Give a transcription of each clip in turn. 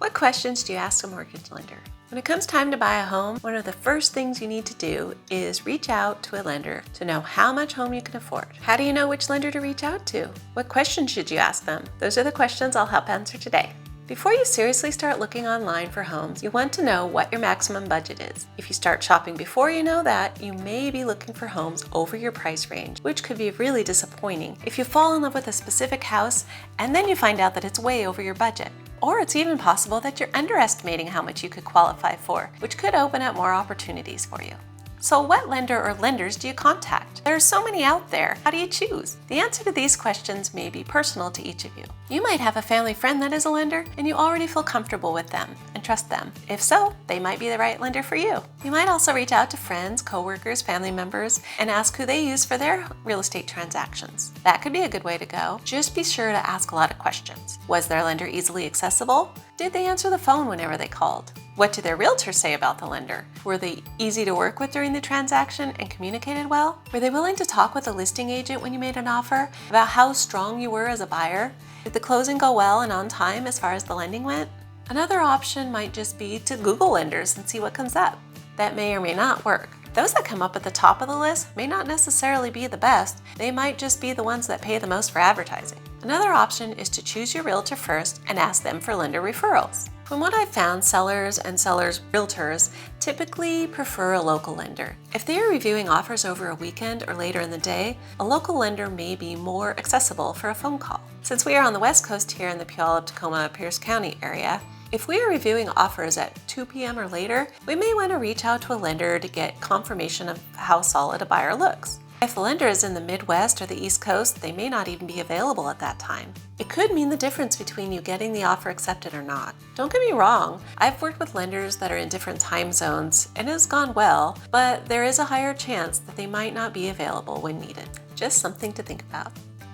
What questions do you ask a mortgage lender? When it comes time to buy a home, one of the first things you need to do is reach out to a lender to know how much home you can afford. How do you know which lender to reach out to? What questions should you ask them? Those are the questions I'll help answer today. Before you seriously start looking online for homes, you want to know what your maximum budget is. If you start shopping before you know that, you may be looking for homes over your price range, which could be really disappointing if you fall in love with a specific house and then you find out that it's way over your budget. Or it's even possible that you're underestimating how much you could qualify for, which could open up more opportunities for you. So what lender or lenders do you contact? There are so many out there. How do you choose? The answer to these questions may be personal to each of you. You might have a family friend that is a lender and you already feel comfortable with them and trust them. If so, they might be the right lender for you. You might also reach out to friends, coworkers, family members, and ask who they use for their real estate transactions. That could be a good way to go. Just be sure to ask a lot of questions. Was their lender easily accessible? Did they answer the phone whenever they called? What did their realtor say about the lender? Were they easy to work with during the transaction and communicated well? Were they willing to talk with a listing agent when you made an offer about how strong you were as a buyer? Did the closing go well and on time as far as the lending went? Another option might just be to Google lenders and see what comes up. That may or may not work. Those that come up at the top of the list may not necessarily be the best. They might just be the ones that pay the most for advertising. Another option is to choose your realtor first and ask them for lender referrals. From what I've found, sellers and realtors typically prefer a local lender. If they are reviewing offers over a weekend or later in the day, a local lender may be more accessible for a phone call. Since we are on the West Coast here in the Puyallup, Tacoma, Pierce County area, if we are reviewing offers at 2 p.m. or later, we may want to reach out to a lender to get confirmation of how solid a buyer looks. If the lender is in the Midwest or the East Coast, they may not even be available at that time. It could mean the difference between you getting the offer accepted or not. Don't get me wrong, I've worked with lenders that are in different time zones and it has gone well, but there is a higher chance that they might not be available when needed. Just something to think about.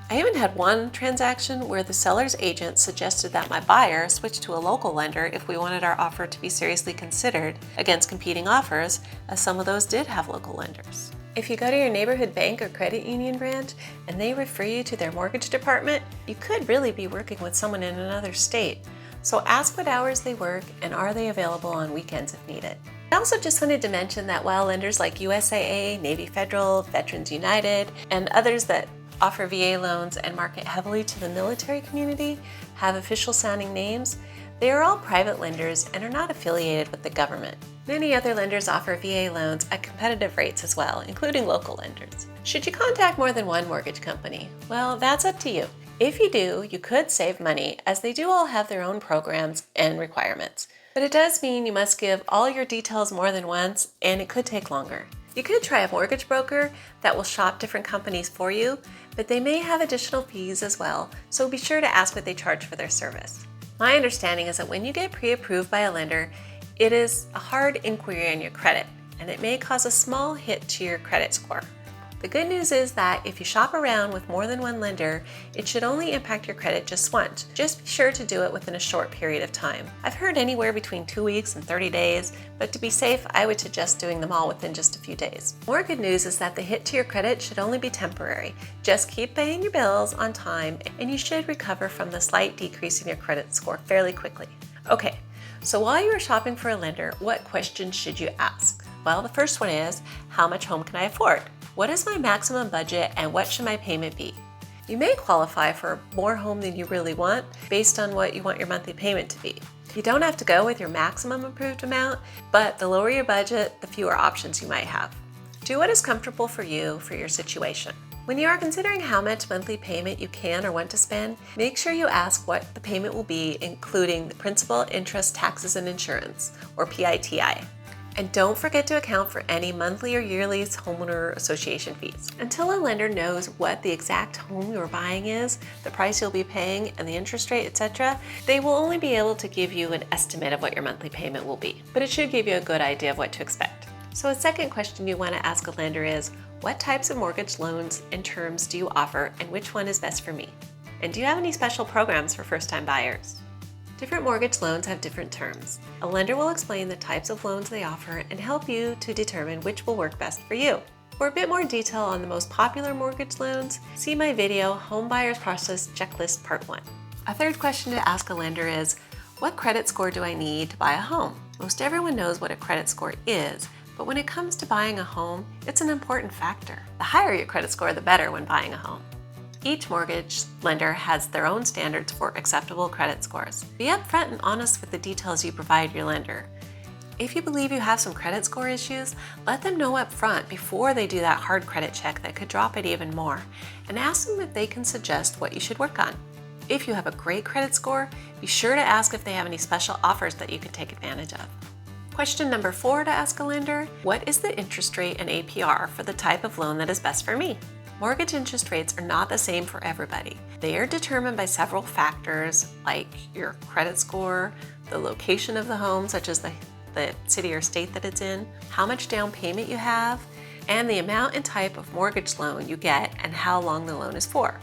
I even had one transaction where the seller's agent suggested that my buyer switch to a local lender if we wanted our offer to be seriously considered against competing offers, as some of those did have local lenders. If you go to your neighborhood bank or credit union branch and they refer you to their mortgage department, you could really be working with someone in another state. So ask what hours they work and are they available on weekends if needed. I also just wanted to mention that while lenders like USAA, Navy Federal, Veterans United, and others that offer VA loans and market heavily to the military community have official sounding names, they are all private lenders and are not affiliated with the government. Many other lenders offer VA loans at competitive rates as well, including local lenders. Should you contact more than one mortgage company? Well, that's up to you. If you do, you could save money as they do all have their own programs and requirements. But it does mean you must give all your details more than once and it could take longer. You could try a mortgage broker that will shop different companies for you, but they may have additional fees as well, so be sure to ask what they charge for their service. My understanding is that when you get pre-approved by a lender, it is a hard inquiry on your credit, and it may cause a small hit to your credit score. The good news is that if you shop around with more than one lender, it should only impact your credit just once. Just be sure to do it within a short period of time. I've heard anywhere between 2 weeks and 30 days, but to be safe, I would suggest doing them all within just a few days. More good news is that the hit to your credit should only be temporary. Just keep paying your bills on time, and you should recover from the slight decrease in your credit score fairly quickly. Okay, so while you are shopping for a lender, what questions should you ask? Well, the first one is, how much home can I afford? What is my maximum budget and what should my payment be? You may qualify for more home than you really want based on what you want your monthly payment to be. You don't have to go with your maximum approved amount, but the lower your budget, the fewer options you might have. Do what is comfortable for you for your situation. When you are considering how much monthly payment you can or want to spend, make sure you ask what the payment will be, including the principal, interest, taxes, and insurance, or PITI. And don't forget to account for any monthly or yearly homeowner association fees. Until a lender knows what the exact home you're buying is, the price you'll be paying, and the interest rate, etc., they will only be able to give you an estimate of what your monthly payment will be. But it should give you a good idea of what to expect. So a second question you want to ask a lender is, what types of mortgage loans and terms do you offer and which one is best for me? And do you have any special programs for first-time buyers? Different mortgage loans have different terms. A lender will explain the types of loans they offer and help you to determine which will work best for you. For a bit more detail on the most popular mortgage loans, see my video, Home Buyers Process Checklist Part 1. A third question to ask a lender is, What credit score do I need to buy a home? Most everyone knows what a credit score is, but when it comes to buying a home, it's an important factor. The higher your credit score, the better when buying a home. Each mortgage lender has their own standards for acceptable credit scores. Be upfront and honest with the details you provide your lender. If you believe you have some credit score issues, let them know up front before they do that hard credit check that could drop it even more, and ask them if they can suggest what you should work on. If you have a great credit score, be sure to ask if they have any special offers that you could take advantage of. Question number 4 to ask a lender: what is the interest rate and APR for the type of loan that is best for me? Mortgage interest rates are not the same for everybody. They are determined by several factors like your credit score, the location of the home, such as the city or state that it's in, how much down payment you have, and the amount and type of mortgage loan you get and how long the loan is for.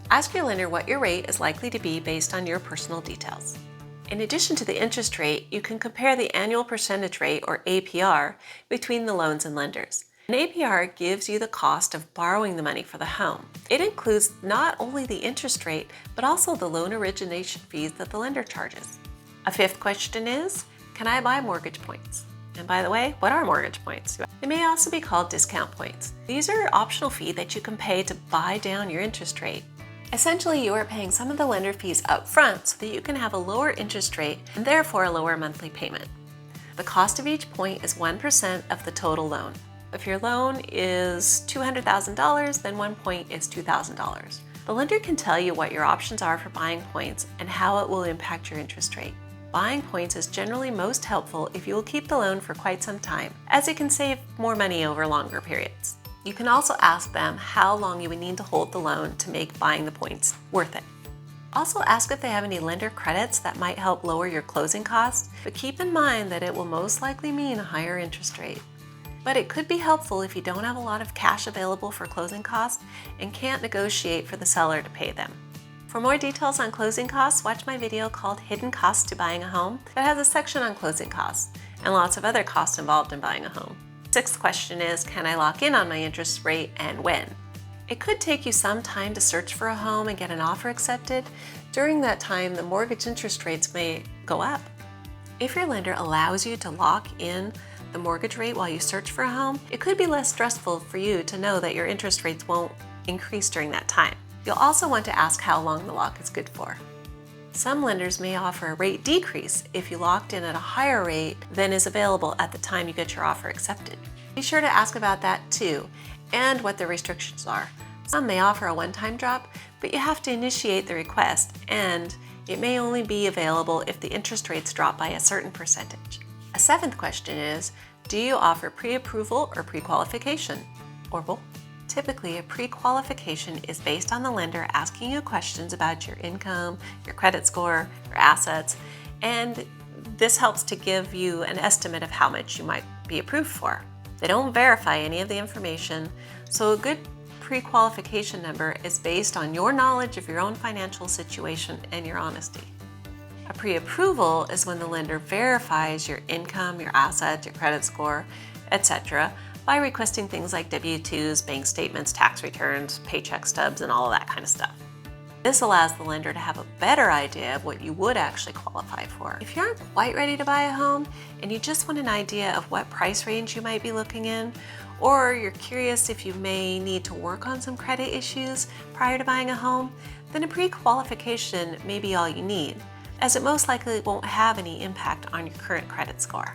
Ask your lender what your rate is likely to be based on your personal details. In addition to the interest rate, you can compare the annual percentage rate, or APR, between the loans and lenders. An APR gives you the cost of borrowing the money for the home. It includes not only the interest rate, but also the loan origination fees that the lender charges. A 5th question is, can I buy mortgage points? And by the way, what are mortgage points? They may also be called discount points. These are an optional fee that you can pay to buy down your interest rate. Essentially, you are paying some of the lender fees up front so that you can have a lower interest rate and therefore a lower monthly payment. The cost of each point is 1% of the total loan. If your loan is $200,000, then 1 point is $2,000. The lender can tell you what your options are for buying points and how it will impact your interest rate. Buying points is generally most helpful if you will keep the loan for quite some time, as it can save more money over longer periods. You can also ask them how long you would need to hold the loan to make buying the points worth it. Also ask if they have any lender credits that might help lower your closing costs, but keep in mind that it will most likely mean a higher interest rate. But it could be helpful if you don't have a lot of cash available for closing costs and can't negotiate for the seller to pay them. For more details on closing costs, watch my video called Hidden Costs to Buying a Home that has a section on closing costs and lots of other costs involved in buying a home. 6th question is, can I lock in on my interest rate and when? It could take you some time to search for a home and get an offer accepted. During that time, the mortgage interest rates may go up. If your lender allows you to lock in the mortgage rate while you search for a home, it could be less stressful for you to know that your interest rates won't increase during that time. You'll also want to ask how long the lock is good for. Some lenders may offer a rate decrease if you locked in at a higher rate than is available at the time you get your offer accepted. Be sure to ask about that too, and what the restrictions are. Some may offer a one-time drop, but you have to initiate the request, and it may only be available if the interest rates drop by a certain percentage. A 7th question is, do you offer pre-approval or pre-qualification, or both? Typically, a pre-qualification is based on the lender asking you questions about your income, your credit score, your assets, and this helps to give you an estimate of how much you might be approved for. They don't verify any of the information, so a good pre-qualification number is based on your knowledge of your own financial situation and your honesty. A pre-approval is when the lender verifies your income, your assets, your credit score, etc., by requesting things like W-2s, bank statements, tax returns, paycheck stubs, and all of that kind of stuff. This allows the lender to have a better idea of what you would actually qualify for. If you aren't quite ready to buy a home and you just want an idea of what price range you might be looking in, or you're curious if you may need to work on some credit issues prior to buying a home, then a pre-qualification may be all you need, as it most likely won't have any impact on your current credit score.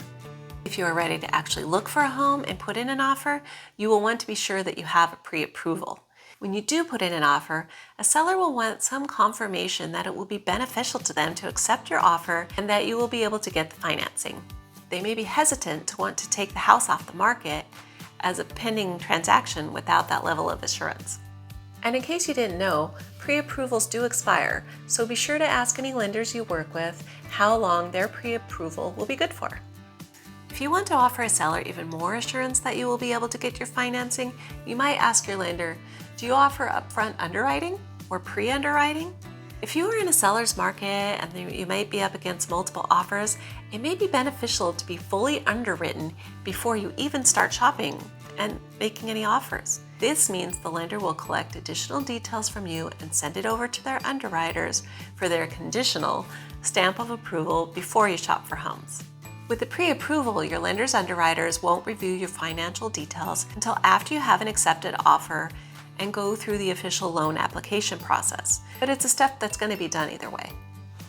If you are ready to actually look for a home and put in an offer, you will want to be sure that you have a pre-approval. When you do put in an offer, a seller will want some confirmation that it will be beneficial to them to accept your offer and that you will be able to get the financing. They may be hesitant to want to take the house off the market as a pending transaction without that level of assurance. And in case you didn't know, pre-approvals do expire, so be sure to ask any lenders you work with how long their pre-approval will be good for. If you want to offer a seller even more assurance that you will be able to get your financing, you might ask your lender, do you offer upfront underwriting or pre-underwriting? If you are in a seller's market and you might be up against multiple offers, it may be beneficial to be fully underwritten before you even start shopping and making any offers. This means the lender will collect additional details from you and send it over to their underwriters for their conditional stamp of approval before you shop for homes. With the pre-approval, your lender's underwriters won't review your financial details until after you have an accepted offer and go through the official loan application process. But it's a step that's going to be done either way.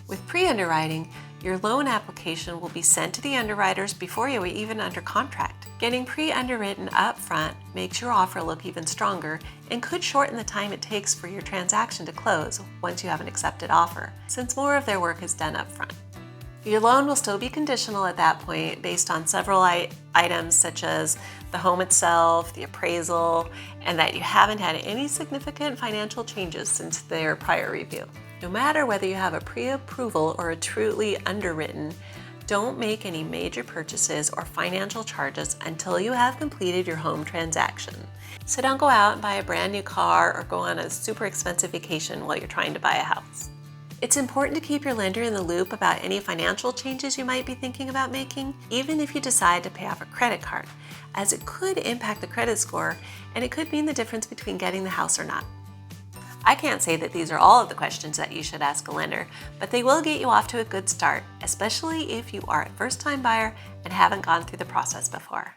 With pre-underwriting, your loan application will be sent to the underwriters before you are even under contract. Getting pre-underwritten up front makes your offer look even stronger and could shorten the time it takes for your transaction to close once you have an accepted offer, since more of their work is done up front. Your loan will still be conditional at that point based on several items such as the home itself, the appraisal, and that you haven't had any significant financial changes since their prior review. No matter whether you have a pre-approval or a truly underwritten, don't make any major purchases or financial charges until you have completed your home transaction. So don't go out and buy a brand new car or go on a super expensive vacation while you're trying to buy a house. It's important to keep your lender in the loop about any financial changes you might be thinking about making, even if you decide to pay off a credit card, as it could impact the credit score and it could mean the difference between getting the house or not. I can't say that these are all of the questions that you should ask a lender, but they will get you off to a good start, especially if you are a first-time buyer and haven't gone through the process before.